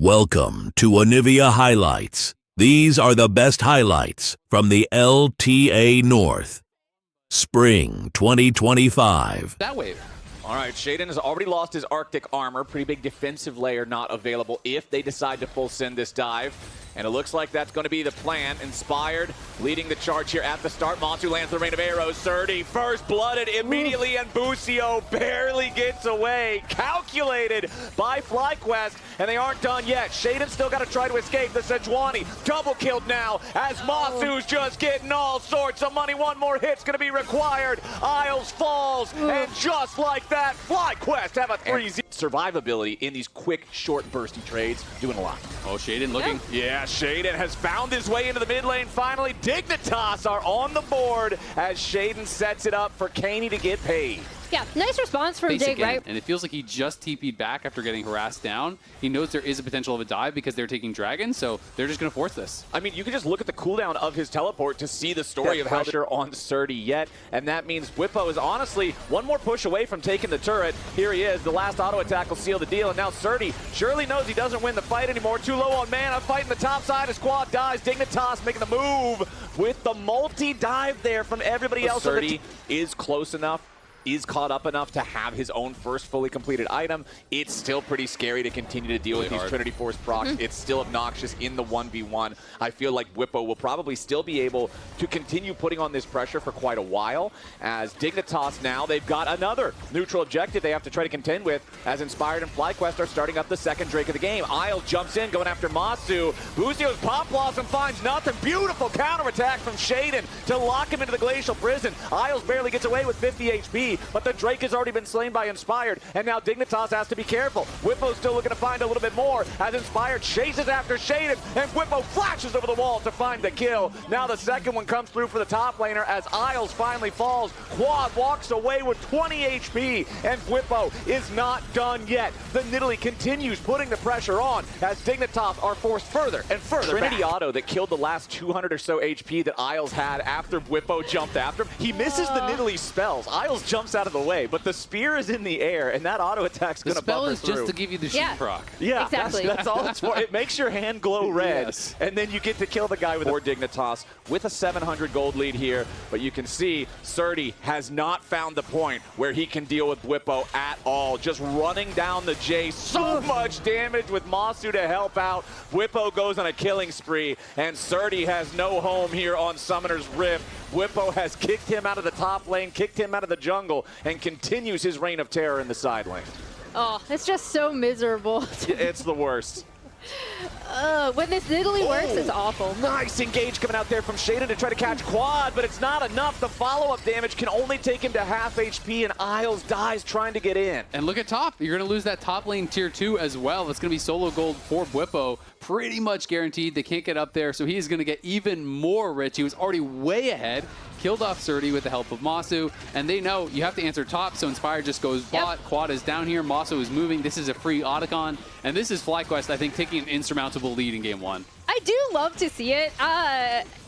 Welcome to Onivia Highlights. These are the best highlights from the LTA North. Spring 2025. That wave. All right, Shaden has already lost his Arctic armor. Pretty big defensive layer not available if they decide to full send this dive. And it looks like that's going to be the plan. Inspired, leading the charge here at the start. Montu lands the rain of arrows. 30, first blooded immediately, and Busio barely gets away. Calculated by FlyQuest, and they aren't done yet. Shaden still got to try to escape. The Sejuani double killed now as Masu's just getting all sorts of money. One more hit's going to be required. Isles falls, and just like that, FlyQuest have a 3-0. Survivability in these quick, short, bursty trades, doing a lot. Oh, Shaden looking. Yeah, Shaden has found his way into the mid lane finally. Dignitas are on the board as Shaden sets it up for Caney to get paid. Yeah, nice response from Dig, right? And it feels like he just TP'd back after getting harassed down. He knows there is a potential of a dive because they're taking Dragon, so they're just going to force this. I mean, you can just look at the cooldown of his teleport to see the story of how they're on Surdy yet, and that means Whippo is honestly one more push away from taking the turret. Here he is. The last auto attack will seal the deal, and now Surdy surely knows he doesn't win the fight anymore. Too low on mana, fighting the top side. His squad dies. Dignitas making the move with the multi-dive there from everybody else. Surdy is close enough, is caught up enough to have his own first fully completed item. It's still pretty scary to continue to deal with these Trinity Force procs. It's still obnoxious in the 1v1. I feel like Whippo will probably still be able to continue putting on this pressure for quite a while, as Dignitas now, they've got another neutral objective they have to try to contend with, as Inspired and FlyQuest are starting up the second Drake of the game. Isles jumps in, going after Masu. Buzio's Pop Blossom finds nothing. Beautiful counterattack from Shaden to lock him into the Glacial Prison. Isles barely gets away with 50 HP, but the Drake has already been slain by Inspired, and now Dignitas has to be careful. Whippo's still looking to find a little bit more as Inspired chases after Shaden, and Whippo flashes over the wall to find the kill. Now the second one comes through for the top laner as Isles finally falls. Quad walks away with 20 HP, and Whippo is not done yet. The Nidalee continues putting the pressure on as Dignitas are forced further and further Trinity back. Auto that killed the last 200 or so HP that Isles had after Whippo jumped after him. He misses the Nidalee spells. Isles jumps out of the way, but the spear is in the air, and that auto attack's going to buffer through. The spell is just to give you the sheep proc. Yeah, exactly. That's all it's for. It makes your hand glow red, yes. And then you get to kill the guy with Dignitas with a 700 gold lead here. But you can see Surdy has not found the point where he can deal with Whippo at all. Just running down the J. So much damage with Masu to help out. Whippo goes on a killing spree, and Surdy has no home here on Summoner's Rift. Whippo has kicked him out of the top lane, kicked him out of the jungle, and continues his reign of terror in the side lane. Oh, it's just so miserable. It's the worst. When this Nidalee works, it's awful. Nice engage coming out there from Shaden to try to catch Quad, but it's not enough. The follow-up damage can only take him to half HP, and Isles dies trying to get in. And look at top. You're going to lose that top lane tier 2 as well. It's going to be solo gold for Whippo. Pretty much guaranteed. They can't get up there, so he is going to get even more rich. He was already way ahead. Killed off Surdy with the help of Masu, and they know you have to answer top, so Inspired just goes bot. Yep. Quad is down here. Masu is moving. This is a free Otacon, and this is FlyQuest, I think, taking an insurmountable lead in game 1. I do love to see it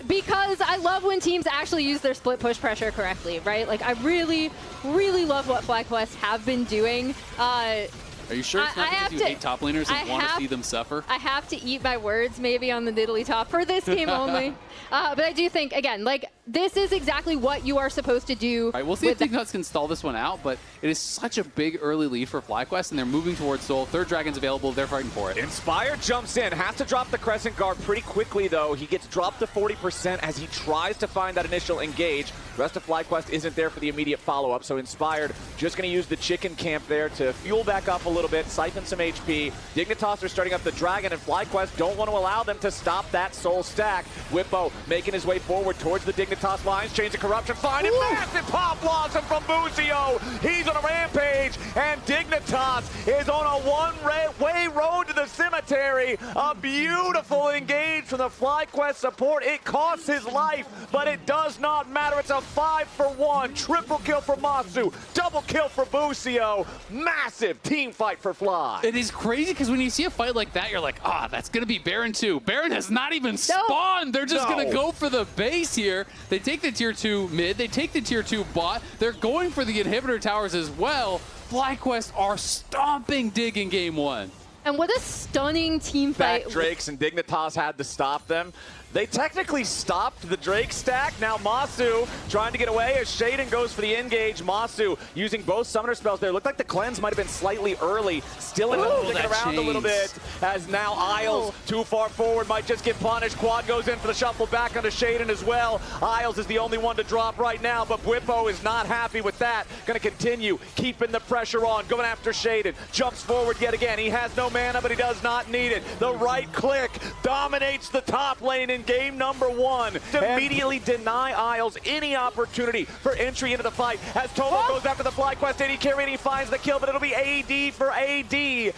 because I love when teams actually use their split push pressure correctly, right? Like, I really, really love what FlyQuest have been doing. Are you sure it's not because you hate top laners and want to see them suffer? I have to eat my words maybe on the Nidalee top for this game only. But I do think, again, like, this is exactly what you are supposed to do. All right, we'll see if Dignitas can stall this one out, but it is such a big early lead for FlyQuest, and they're moving towards Soul. Third Dragon's available. They're fighting for it. Inspired jumps in. Has to drop the Crescent Guard pretty quickly, though. He gets dropped to 40% as he tries to find that initial engage. The rest of FlyQuest isn't there for the immediate follow-up, so Inspired just going to use the chicken camp there to fuel back up a little bit, siphon some HP. Dignitas are starting up the Dragon, and FlyQuest don't want to allow them to stop that Soul stack. Whippo making his way forward towards the Dignitas lines. Chains of Corruption finding massive Pop Blossom from Buzio. He's on a rampage, and Dignitas is on a one-way road to the cemetery. A beautiful engage from the FlyQuest support. It costs his life, but it does not matter. It's a 5-for-1. Triple kill for Masu. Double kill for Buzio. Massive team fight for Fly. It is crazy because when you see a fight like that, you're like, that's going to be Baron 2. Baron has not even spawned. They're just going to go for the base here. They take the tier 2 mid. They take the tier 2 bot. They're going for the inhibitor towers as well. FlyQuest are stomping Dig in game 1. And what a stunning team fight. Back Drakes and Dignitas had to stop them. They technically stopped the Drake stack. Now Masu trying to get away as Shaden goes for the engage. Masu using both summoner spells there. Looked like the cleanse might have been slightly early. Still able to stick it around a little bit. As now Isles too far forward, might just get punished. Quad goes in for the shuffle back onto Shaden as well. Isles is the only one to drop right now, but Bwipo is not happy with that. Gonna continue keeping the pressure on, going after Shaden. Jumps forward yet again. He has no mana, but he does not need it. The right click dominates the top lane in game number 1 to immediately deny Isles any opportunity for entry into the fight as Tomo goes after the FlyQuest AD carry and he finds the kill, but it'll be AD for AD. The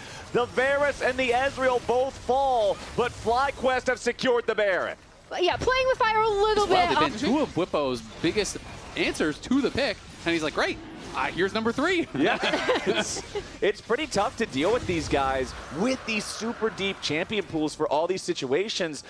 Varus and the Ezreal both fall, but FlyQuest have secured the Baron. Yeah, playing with fire a little bit. They've been two of Bwipo's biggest answers to the pick, and he's like, great. Here's number 3. Yeah, it's pretty tough to deal with these guys with these super deep champion pools for all these situations.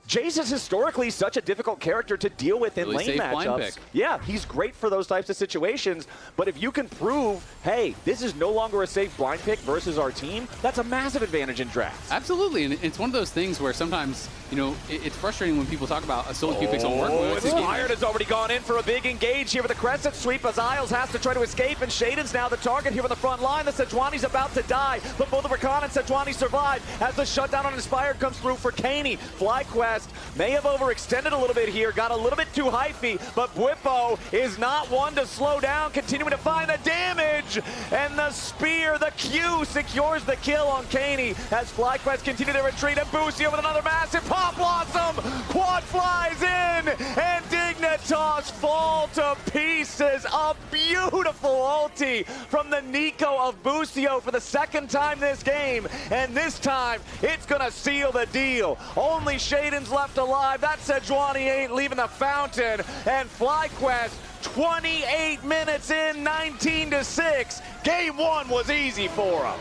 Jace is historically such a difficult character to deal with in really lane matchups. Yeah, he's great for those types of situations, but if you can prove, hey, this is no longer a safe blind pick versus our team, that's a massive advantage in drafts. Absolutely, and it's one of those things where sometimes, you know, it's frustrating when people talk about a solo queue pick on work. Inspired has already gone in for a big engage here with a crescent sweep as Isles has to try to escape, and Shaden's now the target here on the front line. The Sejuani's about to die, but both the Rakan and Sejuani survive as the shutdown on Inspired comes through for Kaney. FlyQuest may have overextended a little bit here, got a little bit too hypey, but Bwipo is not one to slow down, continuing to find the damage, and the spear, the Q, secures the kill on Kaney as FlyQuest continue to retreat, and Busio with another massive Pop Blossom! Quad flies in, and Dignitas fall to pieces. A beautiful ulti from the Nico of Busio for the second time this game, and this time it's gonna seal the deal. Only Shaden's left alive. That Sejuani ain't leaving the fountain, and FlyQuest 28 minutes in, 19-6. Game 1 was easy for him.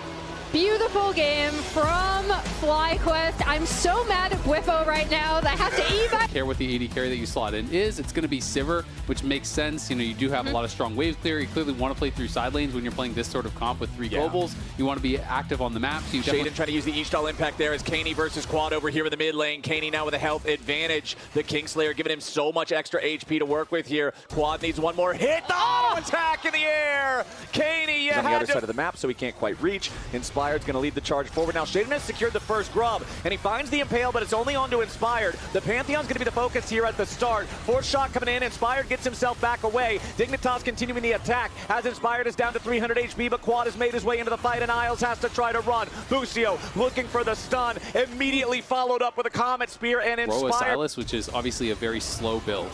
Beautiful game from FlyQuest. I'm so mad at Bwipo right now that I have to evac. Care what the AD carry that you slot in is. It's going to be Sivir, which makes sense. You know, you do have a lot of strong waves clear. You clearly want to play through side lanes when you're playing this sort of comp with 3 globals. You want to be active on the map. So you Shaden trying to use the each-stall impact there as Kaney versus Quad over here in the mid lane. Kaney now with a health advantage. The Kingslayer giving him so much extra HP to work with here. Quad needs one more hit. The auto attack in the air. Kaney, you on the other side of the map, so he can't quite reach. Inspired's going to lead the charge forward. Now Shaden has secured the first grub, and he finds the Impale, but it's only onto Inspired. The Pantheon's going to be the focus here at the start. Fourth shot coming in. Inspired gets himself back away. Dignitas continuing the attack as Inspired is down to 300 HP, but Quad has made his way into the fight, and Isles has to try to run. Busio looking for the stun, immediately followed up with a Comet Spear, and Inspired. Silas, which is obviously a very slow build.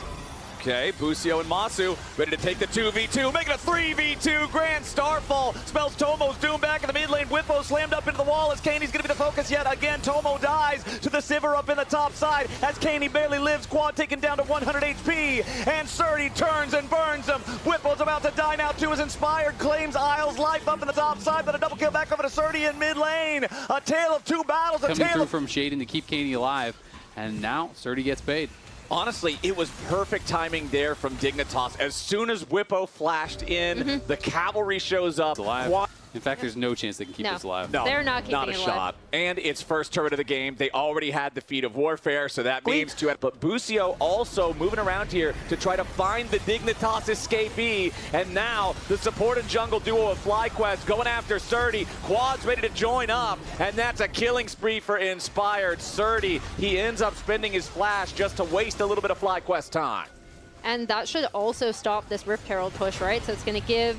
Okay, Busio and Masu ready to take the 2v2, make it a 3v2. Grand Starfall spells Tomo's doom back in the mid lane. Bwipo slammed up into the wall as Kaney's going to be the focus yet again. Tomo dies to the Sivir up in the top side as Kaney barely lives. Quad taken down to 100 HP, and Surdy turns and burns him. Bwipo's about to die now too as Inspired claims Isles' life up in the top side, but a double kill back over to Surdy in mid lane. A tale of 2 battles. Coming through from Shaden to keep Kaney alive, and now Surdy gets paid. Honestly, it was perfect timing there from Dignitas. As soon as Bwipo flashed in, the cavalry shows up. In fact, there's no chance they can keep this alive. No, they're not keeping not a it shot. alive. And it's first turret of the game. They already had the feat of warfare, so that means but Busio also moving around here to try to find the Dignitas escapee. And now the support and jungle duo of FlyQuest going after Surdy. Quad's ready to join up, and that's a killing spree for Inspired. Surdy, he ends up spending his flash just to waste a little bit of FlyQuest time. And that should also stop this Rift Herald push, right? So it's going to give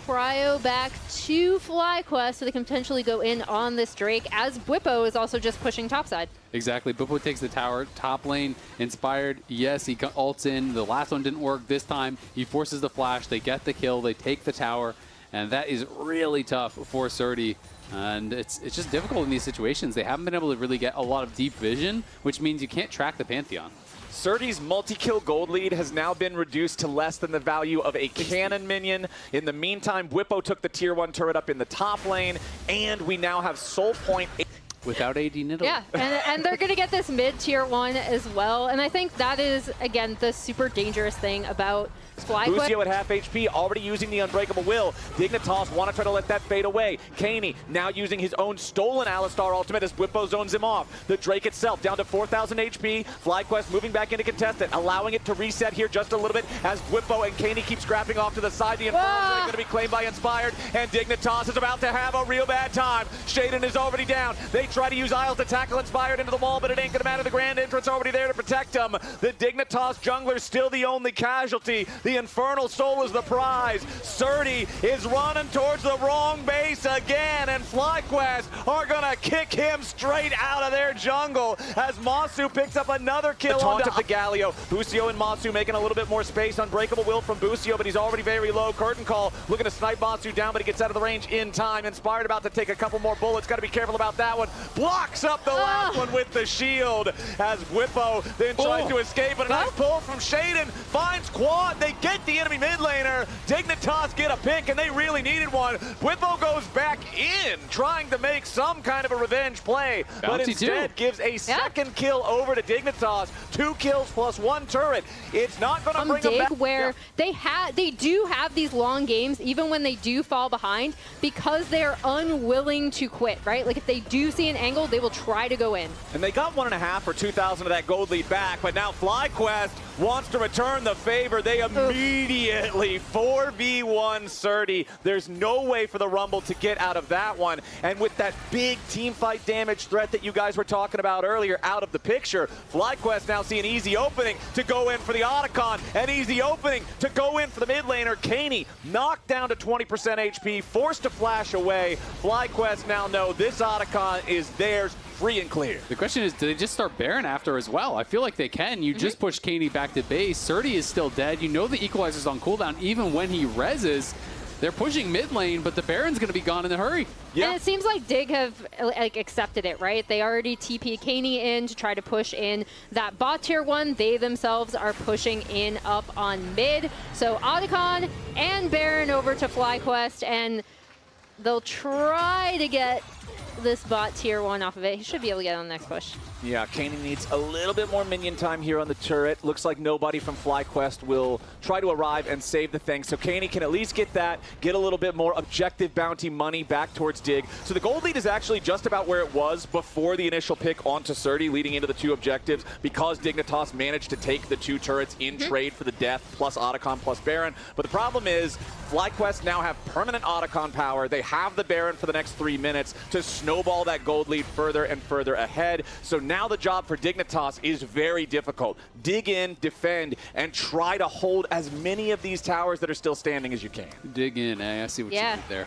Cryo back to FlyQuest so they can potentially go in on this Drake, as Bwipo is also just pushing topside. Exactly. Bwipo takes the tower, top lane, Inspired. Yes, he ults in. The last one didn't work this time. He forces the flash. They get the kill. They take the tower. And that is really tough for Surdy. And it's just difficult in these situations. They haven't been able to really get a lot of deep vision, which means you can't track the Pantheon. Surdy's multi-kill gold lead has now been reduced to less than the value of a cannon minion. In the meantime, Bwipo took the tier 1 turret up in the top lane, and we now have Soul Point Without AD Nidalee. Yeah, and they're going to get this mid-tier 1 as well. And I think that is, again, the super dangerous thing about FlyQuest. Busio at half HP, already using the Unbreakable Will. Dignitas want to try to let that fade away. Kaney now using his own stolen Alistar ultimate as Bwipo zones him off. The Drake itself down to 4,000 HP. FlyQuest moving back into contestant, allowing it to reset here just a little bit as Bwipo and Kaney keep scrapping off to the side. The Infernal Drake going to be claimed by Inspired, and Dignitas is about to have a real bad time. Shaden is already down. They try to use Isles to tackle Inspired into the wall, but it ain't going to matter. The Grand Entrance already there to protect him. The Dignitas jungler still the only casualty. The Infernal Soul is the prize. Surdy is running towards the wrong base again, and FlyQuest are going to kick him straight out of their jungle as Masu picks up another kill. The taunt of the Galio. Busio and Masu making a little bit more space. Unbreakable Will from Busio, but he's already very low. Curtain Call looking to snipe Masu down, but he gets out of the range in time. Inspired about to take a couple more bullets. Got to be careful about that one. Blocks up the last one with the shield as Bwipo then tries to escape, but a nice pull from Shaden. Finds Quad. They get the enemy mid laner. Dignitas get a pick, and they really needed one. Bwipo goes back in, trying to make some kind of a revenge play, but instead gives a second kill over to Dignitas. 2 kills plus 1 turret. It's not going to bring them back. Where they do have these long games, even when they do fall behind, because they're unwilling to quit, right? Like if they do see an angle, they will try to go in. And they got 1.5 or 2,000 of that gold lead back, but now FlyQuest wants to return the favor. They immediately 4v1 Surdy. There's no way for the Rumble to get out of that one. And with that big team fight damage threat that you guys were talking about earlier out of the picture, FlyQuest now see an easy opening to go in for the Otacon, an easy opening to go in for the mid laner. Kaney knocked down to 20% HP, forced to flash away. FlyQuest now know this Otacon is theirs, free and clear. The question is, do they just start Baron after as well? I feel like they can. You just push Kaney back to base. Surdy is still dead. You know the Equalizer's on cooldown even when he reses. They're pushing mid lane, but the Baron's going to be gone in a hurry. Yeah. And it seems like Dig have accepted it, right? They already TP Kaney in to try to push in that bot tier 1. They themselves are pushing in up on mid. So Otacon and Baron over to FlyQuest, and they'll try to get this bot tier 1 off of it. He should be able to get on the next push. Yeah, Kaney needs a little bit more minion time here on the turret. Looks like nobody from FlyQuest will try to arrive and save the thing. So Kaney can at least get that, get a little bit more objective bounty money back towards Dig. So the gold lead is actually just about where it was before the initial pick onto Surdy, leading into the 2 objectives, because Dignitas managed to take the 2 turrets in trade for the death, plus Otacon, plus Baron. But the problem is, FlyQuest now have permanent Otacon power. They have the Baron for the next 3 minutes to snowball that gold lead further and further ahead. So now the job for Dignitas is very difficult. Dig in, defend, and try to hold as many of these towers that are still standing as you can. Dig in, I see what you did there.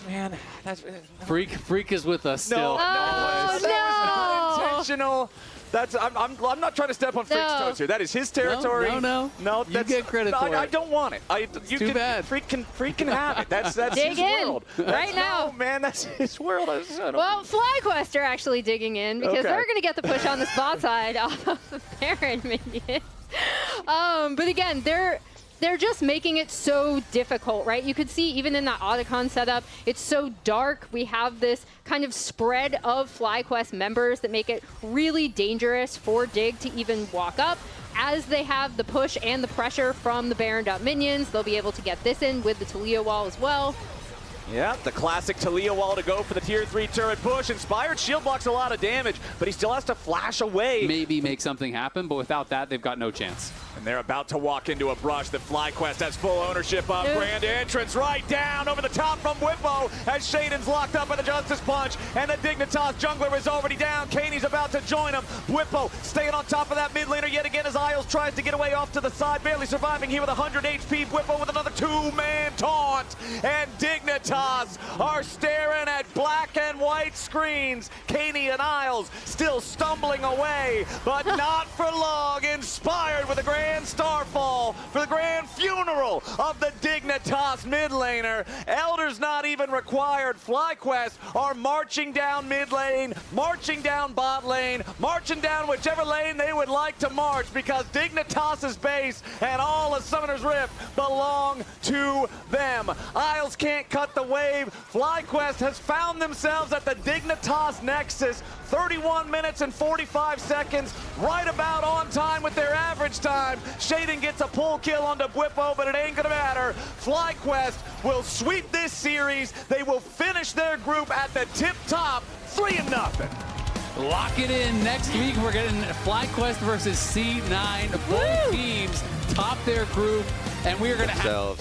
Man, that's... Freak is with us still. Oh, that was not intentional. That's I'm not trying to step on Freak's toes here. That is his territory. No, that's, you get credit for it. I don't want it. Too bad. Freak can have it. That's Dig his in world. right now. No, man, that's his world. Well, FlyQuest are actually digging in because they're going to get the push on this bot side off of the Baron minion. But again, they're just making it so difficult, right? You could see even in that Otacon setup, it's so dark. We have this kind of spread of FlyQuest members that make it really dangerous for Dig to even walk up. As they have the push and the pressure from the Baron minions, they'll be able to get this in with the Talia wall as well. Yeah, the classic Talia wall to go for the tier 3 turret push. Inspired shield blocks a lot of damage, but he still has to flash away. Maybe make something happen, but without that, they've got no chance. And they're about to walk into a brush that FlyQuest has full ownership of. Grand entrance right down over the top from Bwipo as Shaden's locked up by the Justice Punch, and the Dignitas jungler is already down. Kaney's about to join him. Bwipo staying on top of that mid laner yet again as Isles tries to get away off to the side, barely surviving here with 100 HP. Bwipo with another 2-man taunt, and Dignitas are staring at black and white screens. Kaney and Isles still stumbling away, but not for long. Inspired with a grand starfall for the grand funeral of the Dignitas mid laner. Elders not even required. FlyQuest are marching down mid lane, marching down bot lane, marching down whichever lane they would like to march, because Dignitas's base and all of Summoner's Rift belong to them. Isles can't cut the wave. FlyQuest has found themselves at the Dignitas Nexus. 31 minutes and 45 seconds, right about on time with their average time. Shaden gets a pull kill onto Bwipo, but it ain't gonna matter. FlyQuest will sweep this series. They will finish their group at the tip top, 3-0. Lock it in. Next week, we're getting FlyQuest versus C9. Both teams top their group, and we are going to have...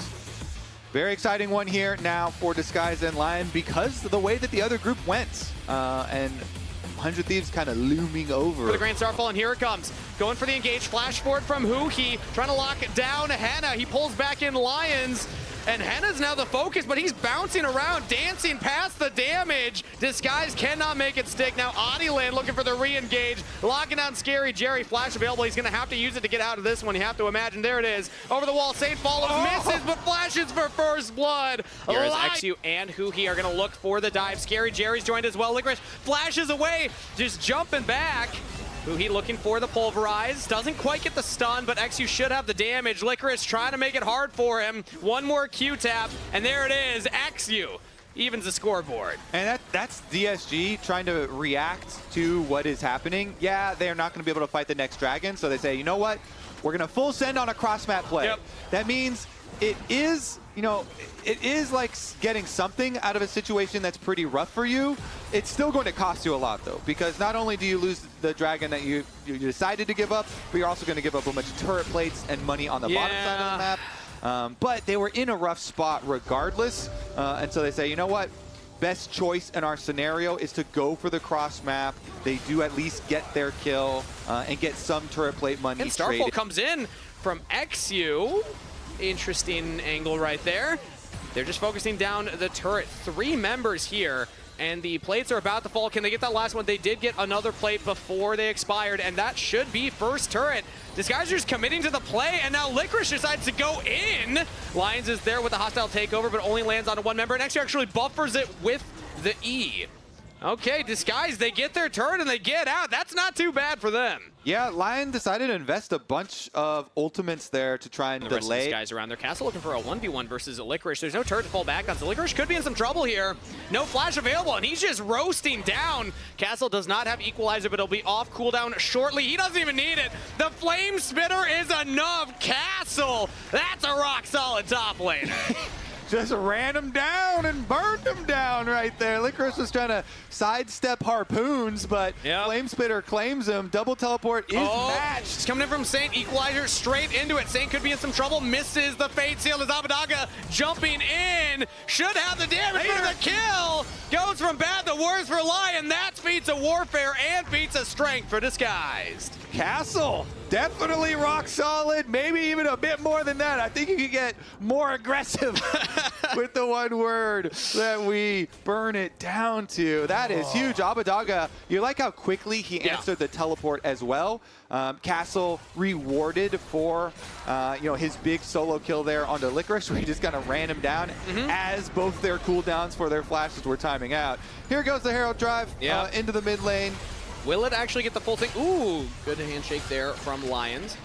Very exciting one here now for Disguise and Lion because of the way that the other group went. And 100 Thieves kind of looming over. For the Grand Starfall, and here it comes. Going for the engage. Flash forward from Huhi, trying to lock down Henna. He pulls back in Lions. And Henna's now the focus, but he's bouncing around, dancing past the damage. Disguise cannot make it stick. Now Adiland looking for the re-engage, locking down Scary Jerry. Flash available. He's going to have to use it to get out of this one. You have to imagine. There it is. Over the wall. Saint follows, misses, but flashes for first blood. Here is XU and Huhi are going to look for the dive. Scary Jerry's joined as well. Licorice flashes away, just jumping back. Huhi looking for the pulverize. Doesn't quite get the stun, but XU should have the damage. Licorice trying to make it hard for him. One more Q-tap, and there it is. XU evens the scoreboard. And that's DSG trying to react to what is happening. Yeah, they're not going to be able to fight the next dragon, so they say, you know what? We're going to full send on a cross-map play. Yep. That means it is, you know, it is like getting something out of a situation that's pretty rough for you. It's still going to cost you a lot, though, because not only do you lose the dragon that you decided to give up, but you're also going to give up a bunch of turret plates and money on the bottom side of the map. But they were in a rough spot regardless, and so they say, you know what? Best choice in our scenario is to go for the cross map. They do at least get their kill and get some turret plate money. And Starfall comes in from XU. Interesting angle right there. They're just focusing down the turret. 3 members here, and the plates are about to fall. Can they get that last one? They did get another plate before they expired, and that should be first turret. Disguiser's committing to the play, and now Licorice decides to go in. Lions is there with a hostile takeover, but only lands on 1 member, and actually buffers it with the E. Okay, Disguise, they get their turret and they get out. That's not too bad for them. Yeah, Lion decided to invest a bunch of ultimates there to try and the rest of delay. these guys around their castle looking for a 1v1 versus a Licorice. There's no turret to fall back on, so Licorice could be in some trouble here. No flash available, and he's just roasting down. Castle does not have Equalizer, but it'll be off cooldown shortly. He doesn't even need it. The Flame Spitter is enough. Castle, that's a rock-solid top laner. Just ran him down and burned him down right there. Licorice was trying to sidestep harpoons, but Flame Spitter claims him. Double teleport is matched. It's coming in from Saint. Equalizer straight into it. Saint could be in some trouble. Misses the Fate Seal as Abadaga jumping in. Should have the damage for the kill. Goes from bad to worse for Lion. That's feats of warfare and feats of strength for Disguised. Castle, definitely rock solid. Maybe even a bit more than that. I think you could get more aggressive with the one word that we burn it down to. That is huge. Abadaga, you like how quickly he answered the teleport as well. Castle rewarded for his big solo kill there onto Licorice, where he just kind of ran him down as both their cooldowns for their flashes were timing out. Here goes the Herald Drive into the mid lane. Will it actually get the full thing? Ooh, good handshake there from Lions.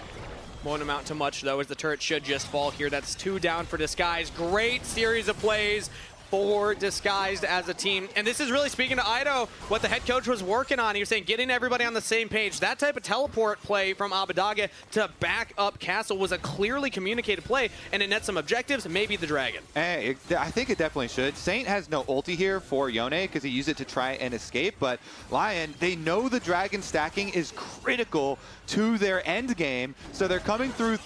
Won't amount to much, though, as the turret should just fall here. That's 2 down for Disguise. Great series of plays for Disguised as a team. And this is really speaking to Ido, what the head coach was working on. He was saying getting everybody on the same page. That type of teleport play from Abadaga to back up Castle was a clearly communicated play, and it nets some objectives, maybe the dragon. Hey, I think it definitely should. Saint has no ulti here for Yone because he used it to try and escape, but Lion, they know the dragon stacking is critical to their end game, so they're coming through.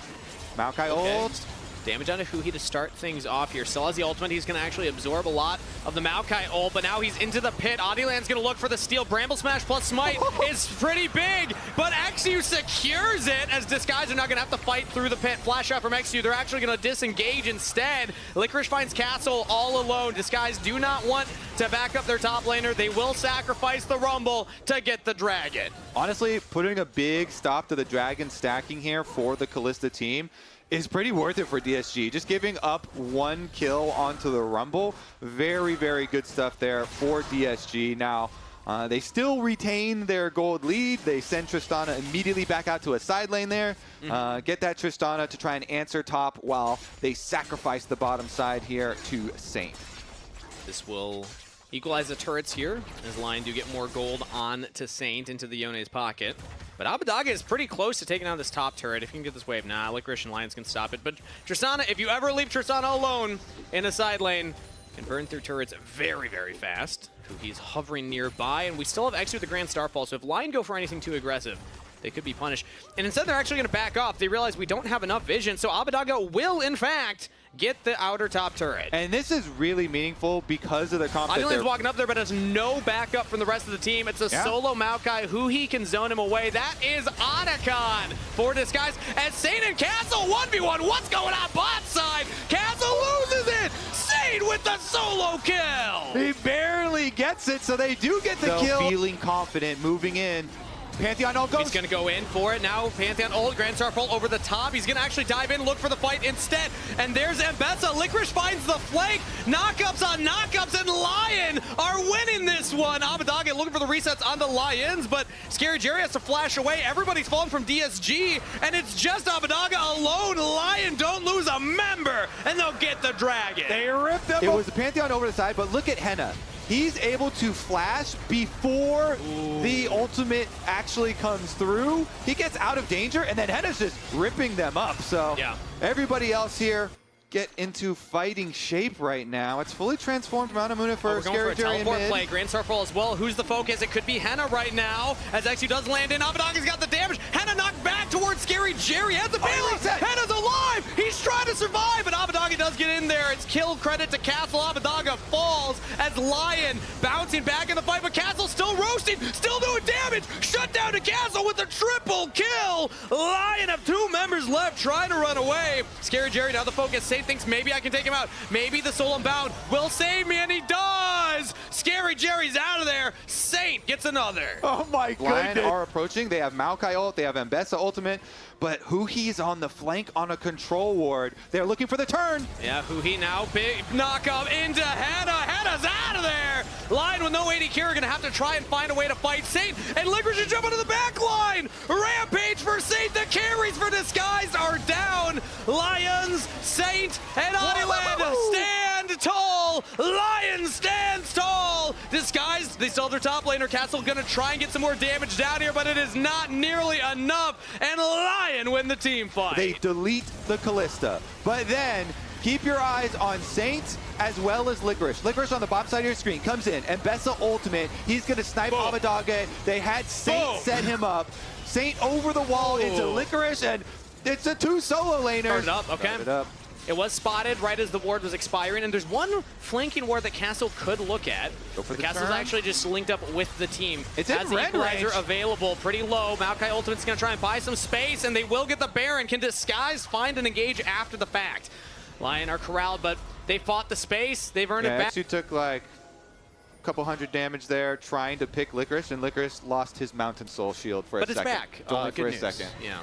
Maokai ult. Damage onto Huhi to start things off here. Still has the ultimate. He's going to actually absorb a lot of the Maokai ult, but now he's into the pit. Adiland's going to look for the steal. Bramble Smash plus Smite is pretty big, but XU secures it as Disguise are not going to have to fight through the pit. Flash out from XU. They're actually going to disengage instead. Licorice finds Castle all alone. Disguise do not want to back up their top laner. They will sacrifice the Rumble to get the dragon. Honestly, putting a big stop to the dragon stacking here for the Kalista team is pretty worth it for DSG. Just giving up 1 kill onto the Rumble. Very, very good stuff there for DSG. Now, they still retain their gold lead. They send Tristana immediately back out to a side lane there. Get that Tristana to try and answer top while they sacrifice the bottom side here to Saint. This will equalize the turrets here, as Lion do get more gold on to Saint into the Yone's pocket. But Abbedagge is pretty close to taking out this top turret. If he can get this wave, nah, Licorice and Lions can stop it. But Tristana, if you ever leave Tristana alone in a side lane, can burn through turrets very, very fast. He's hovering nearby, and we still have X with the Grand Starfall, so if Lion go for anything too aggressive, they could be punished. And instead, they're actually going to back off. They realize we don't have enough vision, so Abbedagge will, in fact, get the outer top turret. And this is really meaningful because of the comp. Adeline's walking up there, but has no backup from the rest of the team. It's a solo Maokai. Who he can zone him away. That is Otacon for Disguise. As Saint and Castle 1v1. What's going on bot side? Castle loses it. Saint with the solo kill. He barely gets it, so they do get the kill. Feeling confident, moving in. Pantheon ult goes. He's going to go in for it now. Pantheon ult, Grand Starfall over the top. He's going to actually dive in, look for the fight instead. And there's Mbessa. Licorice finds the flank. Knockups on knockups, and Lion are winning this one. Abbedagge looking for the resets on the Lions, but Scary Jerry has to flash away. Everybody's falling from DSG, and it's just Abbedagge alone. Lion don't lose a member, and they'll get the dragon. They ripped them. It was the Pantheon over the side, but look at Henna. He's able to flash before the ultimate actually comes through. He gets out of danger, and then Henna's just ripping them up. So everybody else here get into fighting shape right now. It's fully transformed Mount Amuna for Scary Jerry in mid. Play. Grand Starfall as well. Who's the focus? It could be Henna right now, as XU does land in. Abbedagge's got the damage. Henna knocked back towards Scary Jerry. Has the bailout. Henna's alive. He's trying to survive, but Abbedagge does get in there. It's kill credit to Castle. Abbedagge falls as Lion bouncing back in the fight, but Castle still roasting, still doing damage. Shut down to Castle with a triple kill. Lion have 2 members left trying to run away. Scary Jerry now the focus. Saint thinks maybe I can take him out. Maybe the Soul Unbound will save me, and he does! Scary Jerry's out of there. Saint gets another. Oh my goodness. Lion are approaching. They have Maokai ult. They have Mbessa ultimate. But Huhi's on the flank on a control ward. They're looking for the turn. Yeah, Huhi now. Big knock up into Henna. Henna's out of there. Lion with no AD carry going to have to try and find a way to fight Saint. And Licorice should jump into the back line. Rampage for Saint. The carries for Disguised are down. Lions, Saint, and Adiland stand tall. Lions stands tall. Disguised, they still have their top laner. Castle going to try and get some more damage down here, but it is not nearly enough. And Lion win the team fight. They delete the Callista, but then keep your eyes on Saint as well as Licorice. Licorice on the bottom side of your screen comes in, and Mbessa ultimate. He's going to snipe Abbedagge. They had Saint set him up. Saint over the wall into Licorice, and it's a 2 solo laners. Started up, okay. It was spotted right as the ward was expiring, and there's one flanking ward that Castle could look at. Castle's actually just linked up with the team. It's in red range. Available pretty low. Maokai Ultimate's going to try and buy some space, and they will get the Baron. Can Disguise find and engage after the fact? Lion are corralled, but they fought the space. They've earned it back. XU took like a couple hundred damage there trying to pick Licorice, and Licorice lost his Mountain Soul shield for a second. But it's back. Only for a second. Yeah.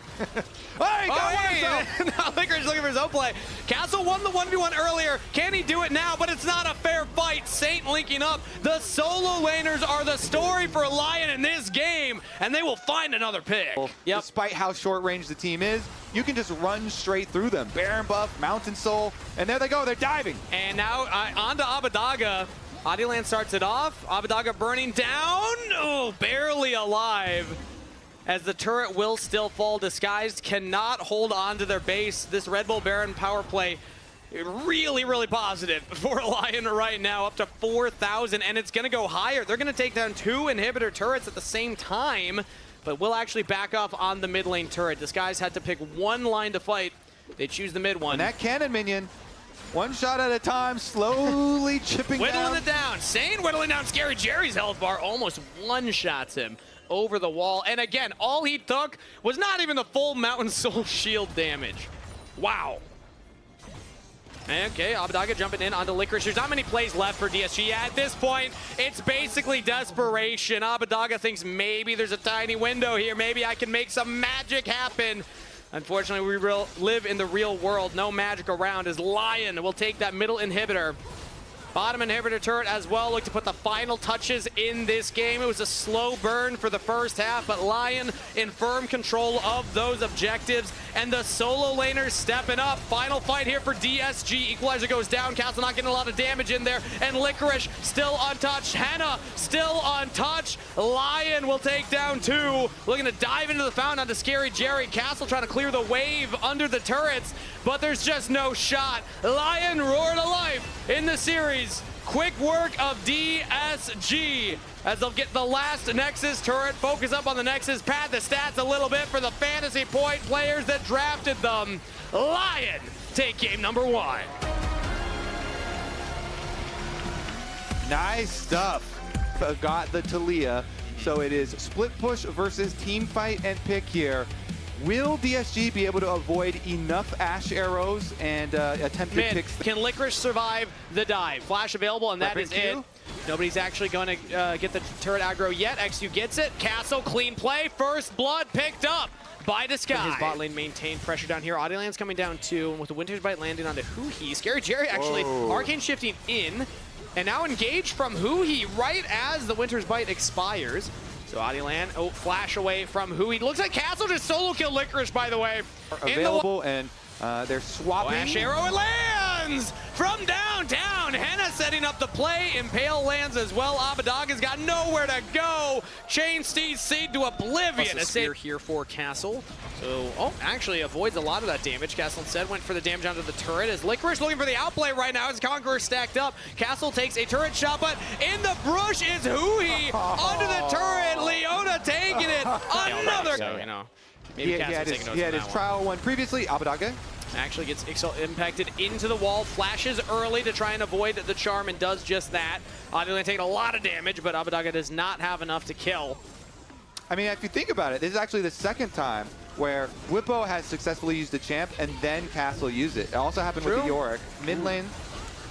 Now Licorice looking for his own play. Castle won the 1v1 earlier. Can he do it now? But it's not a fair fight. Saint linking up. The solo laners are the story for Lion in this game, and they will find another pick. Despite how short range the team is, you can just run straight through them. Baron buff, Mountain Soul, and there they go. They're diving. And now onto Abbedagge. Adiland starts it off. Abbedagge burning down. Oh, barely alive. As the turret will still fall. Disguised cannot hold on to their base. This Red Bull Baron power play really, really positive for Lion right now. Up to 4,000, and it's going to go higher. They're going to take down 2 inhibitor turrets at the same time, but will actually back off on the mid lane turret. Disguised had to pick one line to fight. They choose the mid one. And that cannon minion, one shot at a time, slowly chipping down. Whittling it down. Saint whittling down Scary Jerry's health bar. Almost one-shots him over the wall. And again, all he took was not even the full Mountain Soul shield damage. Wow. Okay, Abbedagge jumping in onto Licorice. There's not many plays left for DSG. At this point, it's basically desperation. Abbedagge thinks maybe there's a tiny window here. Maybe I can make some magic happen. Unfortunately, we live in the real world. No magic around as Lion will take that middle inhibitor. Bottom inhibitor turret as well. Look to put the final touches in this game. It was a slow burn for the first half, but Lion in firm control of those objectives. And the solo laners stepping up. Final fight here for DSG. Equalizer goes down. Castle not getting a lot of damage in there. And Licorice still untouched. Henna still untouched. Lion will take down 2. Looking to dive into the fountain onto Scary Jerry. Castle trying to clear the wave under the turrets, but there's just no shot. Lion roar to life in the series. Quick work of DSG as they'll get the last Nexus turret, focus up on the Nexus, pad the stats a little bit for the fantasy point players that drafted them. Lion take game number 1. Nice stuff. Got the Talia. So it is split push versus team fight and pick here. Will DSG be able to avoid enough Ash arrows and attempted picks? Can Licorice survive the dive? Flash available, and that is it. Nobody's actually going to get the turret aggro yet. XU gets it. Castle, clean play. First blood picked up by Disguise. His bot lane maintained pressure down here. Audioland's coming down too, and with the Winter's Bite landing onto Huhi. Scary Jerry actually, Arcane shifting in, and now engaged from Huhi right as the Winter's Bite expires. So Audioland, flash away from Huhi. Looks like Castle just solo kill Licorice, by the way. Available, and they're swapping. Ash arrow, it lands from downtown. Henna setting up the play. Impale lands as well. Abadaga's got nowhere to go. Chain Steed seed to oblivion. A spear here for Castle. So, actually avoids a lot of that damage. Castle instead went for the damage onto the turret. As Licorice looking for the outplay right now as Conqueror stacked up. Castle takes a turret shot, but in the brush is Huhi onto the turret. Leona taking it. Another. So, you know, maybe he had his trial one previously. Abadaga actually gets impacted into the wall, flashes early to try and avoid the charm, and does just that. Audioland taking a lot of damage, but Abadaga does not have enough to kill. I mean, if you think about it, this is actually the second time where Whippo has successfully used the champ and then Castle used it. It also happened with the Yorick. Mid lane,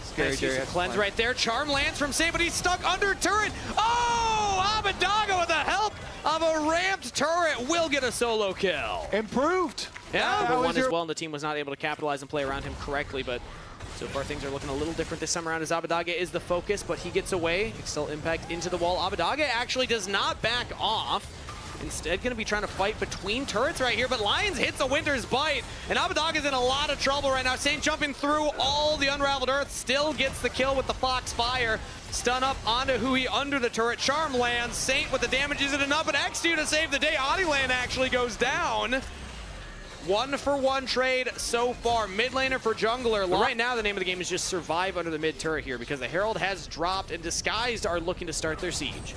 Scary Jerry. Cleanse right there. Charm lands from Saint, but he's stuck under turret. Oh, Abadaga with the help of a ramped turret will get a solo kill. Improved. Yeah, number 1 as well, and the team was not able to capitalize and play around him correctly, but so far things are looking a little different this time around as Abadaga is the focus, but he gets away. Still impact into the wall. Abadaga actually does not back off. Instead, going to be trying to fight between turrets right here, but Lions hits a Winter's Bite, and Abadaga's in a lot of trouble right now. Saint jumping through all the unraveled earth, still gets the kill with the Fox Fire. Stun up onto Huhi under the turret. Charm lands. Saint with the damage isn't enough, but XU to save the day. Audioland actually goes down. 1-for-1 trade so far. Mid laner for jungler. Right now, the name of the game is just survive under the mid turret here because the Herald has dropped and Disguised are looking to start their siege.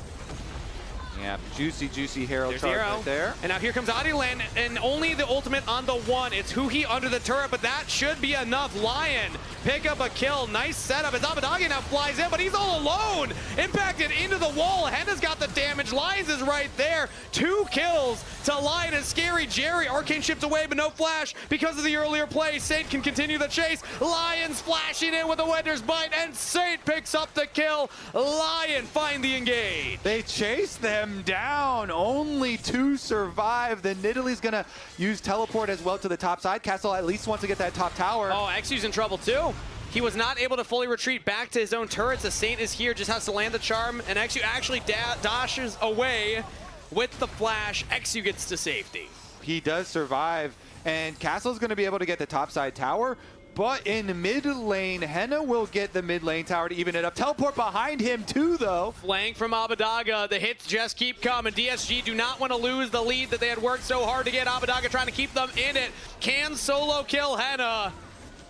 Yeah, juicy Herald There's charge the arrow. right there. And now here comes Audioland, and only the ultimate on the 1. It's Huhi under the turret, but that should be enough. Lion pick up a kill. Nice setup as Abadaga now flies in, but he's all alone. Impacted into the wall. Henna's got the damage. Lions is right there. 2 kills to Lion and Scary Jerry. Arcane shipped away, but no flash because of the earlier play. Saint can continue the chase. Lions flashing in with a Winter's Bite, and Saint picks up the kill. Lion find the engage. They chase them down. Only 2 survive. Then Nidalee's gonna use teleport as well to the top side. Castle at least wants to get that top tower. Oh, XU's in trouble too. He was not able to fully retreat back to his own turrets. The Saint is here, just has to land the charm, and XU actually dashes away with the flash. XU gets to safety. He does survive, and Castle's gonna be able to get the top side tower. But in mid lane, Henna will get the mid lane tower to even it up. Teleport behind him too, though. Flank from Abadaga. The hits just keep coming. DSG do not want to lose the lead that they had worked so hard to get. Abadaga trying to keep them in it. Can solo kill Henna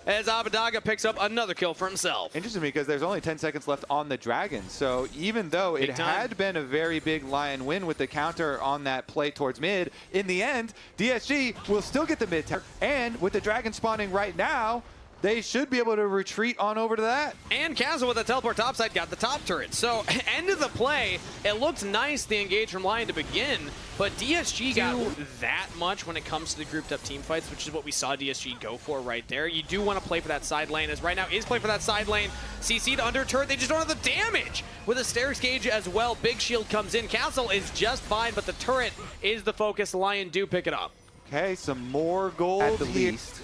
as Abadaga picks up another kill for himself. Interesting because there's only 10 seconds left on the Dragon. So even though it had been a very big Lion win with the counter on that play towards mid, in the end, DSG will still get the mid tower. And with the Dragon spawning right now, they should be able to retreat on over to that. And Castle with the teleport topside got the top turret. So end of the play, it looked nice, the engage from Lion to begin, but DSG got that much when it comes to the grouped up team fights, which is what we saw DSG go for right there. You do want to play for that side lane, as right now is playing for that side lane. CC'd under turret, they just don't have the damage. With a stairs gauge as well, big shield comes in. Castle is just fine, but the turret is the focus. Lion do pick it up. Okay, some more gold at the least.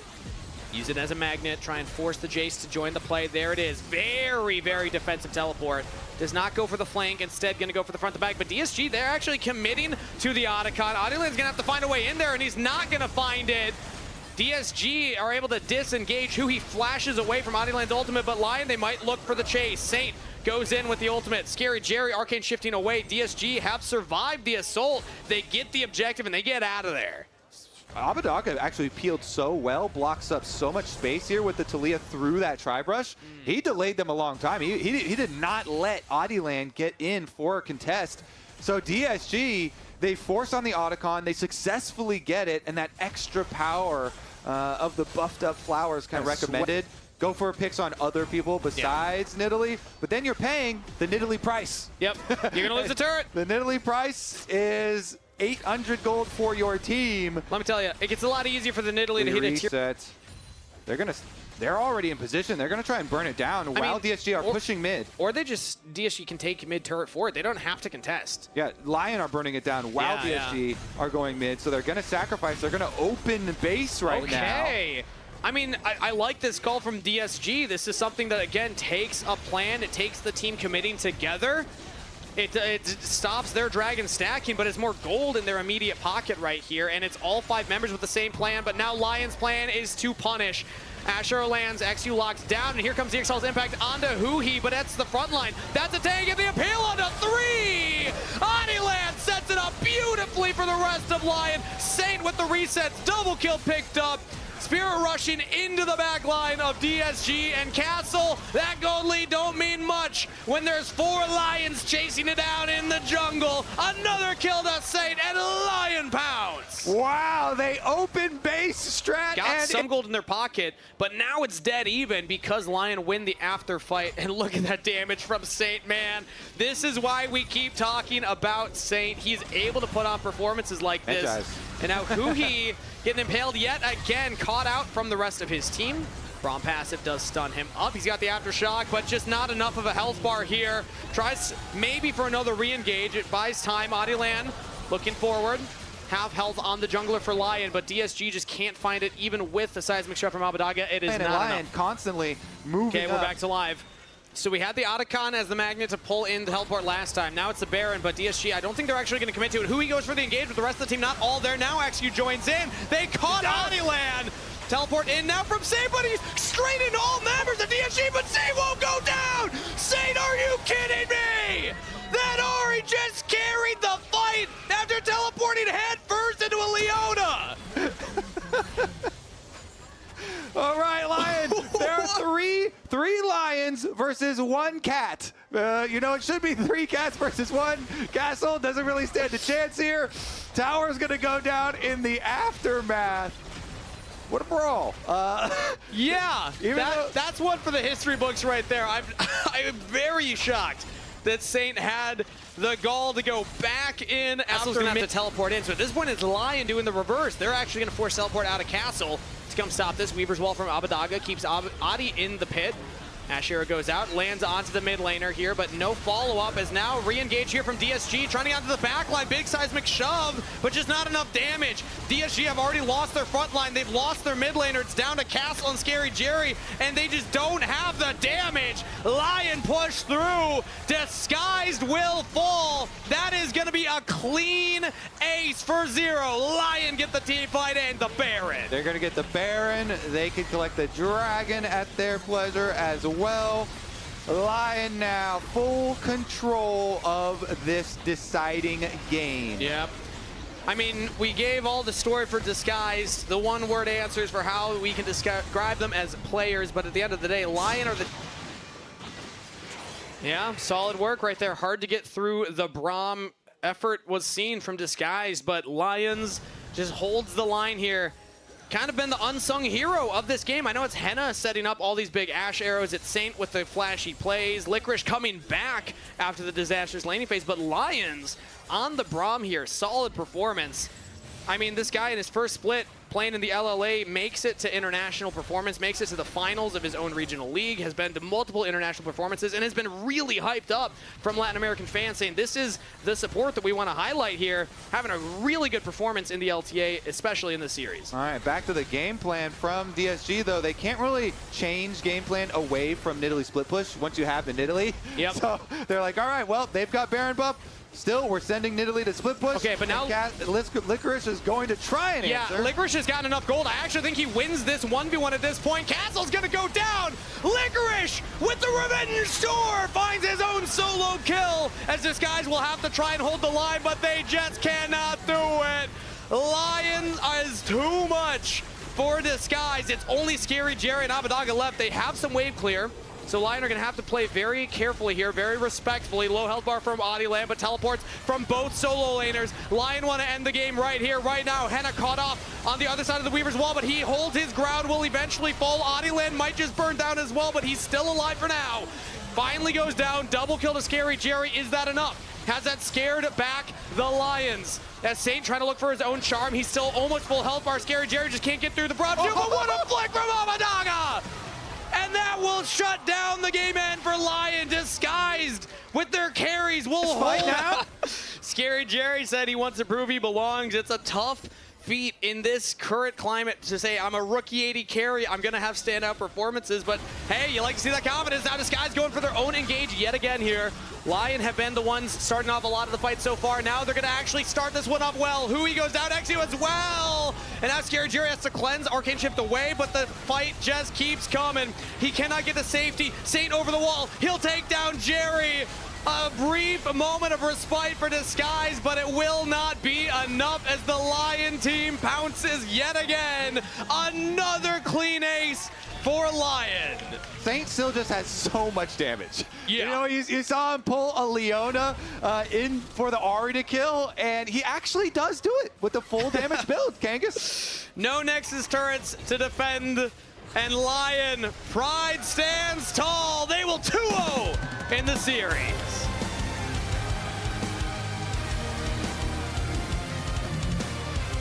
Use it as a magnet, try and force the Jace to join the play. There it is. Very, very defensive teleport. Does not go for the flank, instead going to go for the front to back. But DSG, they're actually committing to the Otacon. Adilan's going to have to find a way in there, and he's not going to find it. DSG are able to disengage who he flashes away from Adilan's ultimate, but Lion, they might look for the chase. Saint goes in with the ultimate. Scary Jerry, Arcane shifting away. DSG have survived the assault. They get the objective, and they get out of there. Abadaga actually peeled so well, blocks up so much space here with the Taliyah through that tri-brush. He delayed them a long time. He did not let Adilan get in for a contest. So DSG, they force on the Otacon, they successfully get it, and that extra power of the buffed up flowers kind of recommended. Go for picks on other people besides Nidalee, but then you're paying the Nidalee price. Yep, you're gonna lose the turret. The Nidalee price is 800 gold for your team. Let me tell you, it gets a lot easier for the Nidalee to hit a tier. They're already in position. They're gonna try and burn it down while DSG are pushing mid. Or DSG can take mid turret forward. They don't have to contest. Yeah, Lion are burning it down while DSG are going mid, so they're gonna sacrifice. They're gonna open base now. Okay. I mean, I like this call from DSG. This is something that, again, takes a plan. It takes the team committing together. It stops their dragon stacking, but it's more gold in their immediate pocket right here, and it's all 5 members with the same plan, but now Lion's plan is to punish. Asher lands, XU locks down, and here comes the EXL's impact onto Huhi, but that's the front line. That's a tank, and the appeal onto 3! Aniland sets it up beautifully for the rest of Lion. Saint with the resets, double kill picked up. Spirit rushing into the back line of DSG and Castle. That gold lead don't mean much when there's 4 Lions chasing it down in the jungle. Another kill to Saint and Lion pounds. Wow, they open base strat. Got some gold in their pocket, but now it's dead even because Lion win the after fight. And look at that damage from Saint, man. This is why we keep talking about Saint. He's able to put on performances like this. And now Huhi getting impaled yet again, caught out from the rest of his team. Braum passive does stun him up. He's got the aftershock, but just not enough of a health bar here. Tries maybe for another re-engage. It buys time. Adilan looking forward. Half health on the jungler for Lion, but DSG just can't find it even with the seismic shot from Abadaga. It is not Lion enough. Constantly moving Okay, we're back to live. So we had the Otacon as the magnet to pull in the teleport last time. Now it's the Baron, but DSG, I don't think they're actually going to commit to it. Huhi goes for the engage, but the rest of the team not all there. Now XU joins in. They caught Adilan. Teleport in now from Saint, but he's straight into all members of DSG, but Saint won't go down! Saint, are you kidding me? That Ori just carried the fight after teleporting head first into a Leona! All right, Lion. There are three lions versus 1 cat. You know, it should be 3 cats versus 1. Castle doesn't really stand a chance here. Tower's going to go down in the aftermath. What a brawl. Yeah, that's one for the history books right there. I'm very shocked that Saint had the gall to go back in after going to have to teleport in. So at this point, it's Lion doing the reverse. They're actually going to force teleport out of Castle to come stop this. Weaver's Wall from Abadaga keeps Adi in the pit. Ashera goes out, lands onto the mid laner here, but no follow-up as now re-engage here from DSG, trying to get onto the back line. Big seismic shove, but just not enough damage. DSG have already lost their front line. They've lost their mid laner. It's down to Castle and Scary Jerry, and they just don't have the damage. Lion push through. Disguised will fall. That is going to be a clean ace for 0. Lion get the team fight and the Baron. They're going to get the Baron. They can collect the Dragon at their pleasure as well. Lion now full control of this deciding game. Yep. I mean, we gave all the story for Disguised, the one-word answers for how we can describe them as players, but at the end of the day, Lion are the... Yeah, solid work right there. Hard to get through the Braum. Effort was seen from Disguised, but Lions just holds the line here. Kind of been the unsung hero of this game. I know it's Henna setting up all these big Ash arrows. It's Saint with the flashy plays. Licorice coming back after the disastrous laning phase, but Lions on the Braum here. Solid performance. I mean, this guy in his first split playing in the LLA makes it to international performance, makes it to the finals of his own regional league, has been to multiple international performances, and has been really hyped up from Latin American fans, saying this is the support that we want to highlight here, having a really good performance in the LTA, especially in the series. All right, back to the game plan from DSG, though. They can't really change game plan away from Nidalee split push once you have the Nidalee. Yep. So they're like, all right, well, they've got Baron buff. Still, we're sending Nidalee to split push. Okay, but now Licorice is going to try and answer. Yeah, Licorice has gotten enough gold. I actually think he wins this 1v1 at this point. Castle's going to go down. Licorice with the revenge store finds his own solo kill, as this guys will have to try and hold the line, but they just cannot do it. Lions is too much for Disguise. It's only Scary Jerry and Abadaga left. They have some wave clear. So Lion are going to have to play very carefully here, very respectfully. Low health bar from Adiland, but teleports from both solo laners. Lion want to end the game right here, right now. Henna caught off on the other side of the Weaver's wall, but he holds his ground, will eventually fall. Adiland might just burn down as well, but he's still alive for now. Finally goes down, double kill to Scary Jerry. Is that enough? Has that scared back the Lions? As Saint trying to look for his own charm. He's still almost full health bar. Scary Jerry just can't get through the broad shield, but what a flick from Abadaga! And that will shut down the game end for Lion. Disguised with their carries will hold out. Scary Jerry said he wants to prove he belongs. It's a tough feat in this current climate to say, I'm a rookie AD carry, I'm gonna have standout performances, but hey, you like to see that confidence. Now Disguise going for their own engage yet again here. Lion have been the ones starting off a lot of the fight so far. Now they're gonna actually start this one off well. Hui goes down, Exio as well. And now Scary Jerry has to cleanse, Arcane shipped away, but the fight just keeps coming. He cannot get to safety. Saint over the wall, he'll take down Jerry. A brief moment of respite for Disguise, but it will not be enough as the Lion team pounces yet again. Another clean ace for Lion. Saint still just has so much damage. Yeah. You know, you saw him pull a Leona in for the Ahri to kill, and he actually does do it with the full damage build, Kangas. No Nexus turrets to defend, and Lion, pride stands tall. They will 2-0 in the series.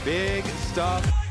Big stuff.